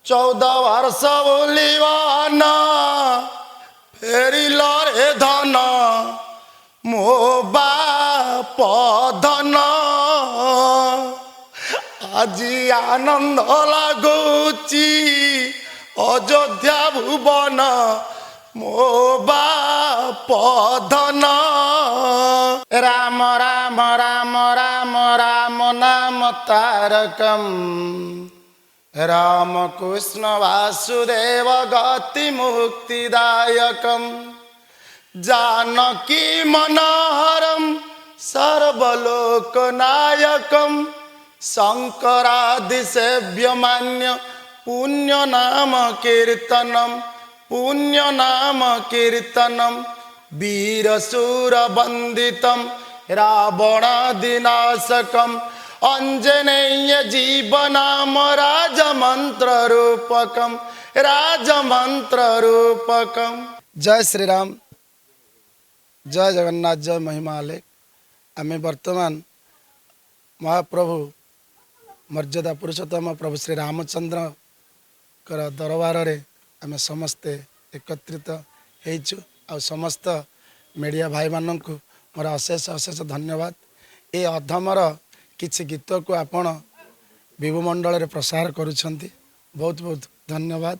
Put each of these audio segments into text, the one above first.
14 वर्ष बोलिवाना फेरिल रे धन मो बाप धन আজি आनंद लगुची अयोध्या भुवन मो बाप धन राम राम राम राम राम नाम तारकम राम कृष्ण वासुदेव गति मुक्तिदायकम जानकी मनोहरम सर्वलोकनायकम शंकरादि सेव्य मान्य पुण्य नाम कीर्तनम वीरशूर वंदितम रावणादिनाशकम अंजनेय जीवनाम राजमंत्र रूपकम। जय श्री राम, जय जगन्नाथ, जय महिमालय। आमे वर्तमान महाप्रभु मर्यादा पुरुषोत्तम प्रभु श्री रामचंद्र कर दरबार रे आमे समस्ते एकत्रित हेचु आ समस्त मीडिया भाई मानक मोर अशेष अशेष धन्यवाद। ए अधमर किछि गीत को आपण विभुमंडल रे प्रसार करुछंती, बहुत बहुत धन्यवाद।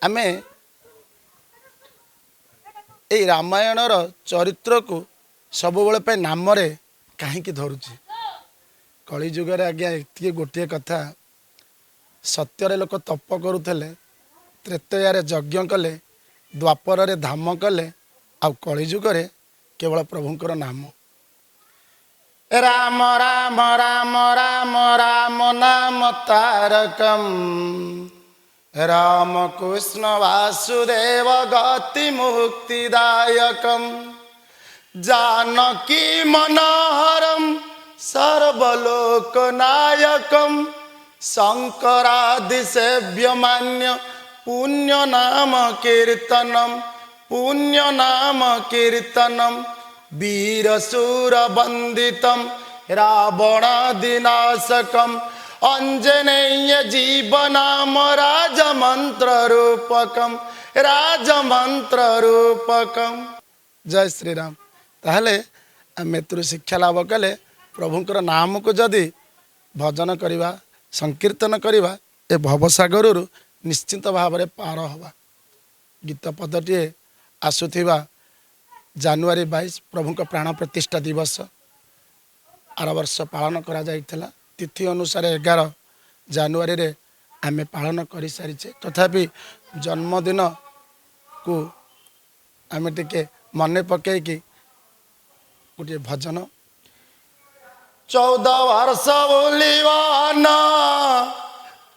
आमे ए रामायण रो चरित्र को सब बेले पे नाम रे कहीं धरुची। कली जुग आज्ञा ये गोटे कथा, सत्यर लोक तप करुले, त्रेतयारे यज्ञ कले, द्वापर रे धाम कले, आ कली जुगरे केवल प्रभुंकर नाम राम राम राम राम राम नाम तारकम राम कृष्ण वासुदेव गति मुक्तिदायकम जानकी मनोहरम सर्वलोकनायकम शंकरादि सेव्य मान्य पुण्य नाम कीर्तनम वीरशूर वंदितम रावणादिनाशकम अंजनेय जीवनाम राजमंत्र रूपकम। जय श्री राम। ताहले आमे शिक्षा लाभ कले प्रभुंकर नाम को जदि भजन करिबा, संकीर्तन करिबा, ए भवसागर निश्चित भाव में पार हवा। गीत पदटी आसुथिबा जनवरी 22 प्रभु प्राण प्रतिष्ठा दिवस आर वर्ष पालन करा जाइथिला। तिथि अनुसार 11 जनवरी रे आमे पालन करि सारिछे। तथापि जन्मदिन को आमे टिके मने पकई कि गोटे भजन 14 वर्ष बोलिवाना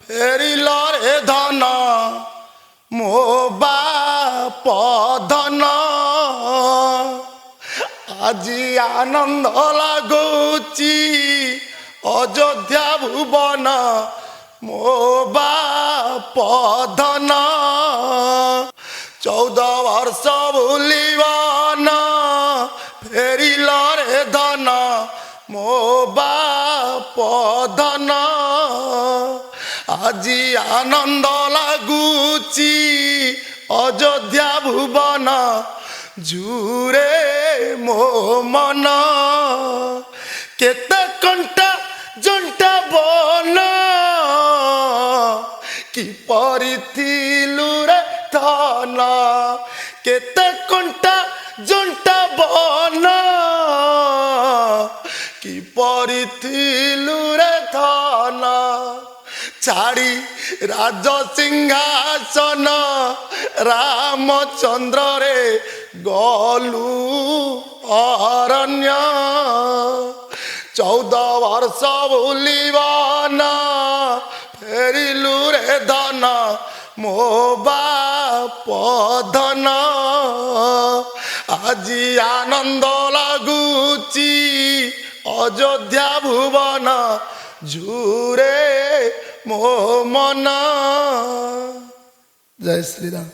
फेरिल रे धन मो बाप धन আজি आनंद लगुची अयोध्या भुवन मो बाप धन 14 वर्ष बोलिवाना फेरिल रे धन मो बाप धन আজি आनंद लगुची अयोध्या भुवन जूरे मो मन केते कंटा जंटा बन कि परिथिलु रे धन केते कंटा जंटा बन कि परिथिलु रे धन छाड़ी राज सिंहासन रामचंद्र रे गलु अरण्य 14 वर्ष बोलिवाना फेरिलु रे धन मो बाप धन আজি आनंद लगुची अयोध्या भुवन जूरे मो मन। जय श्री राम।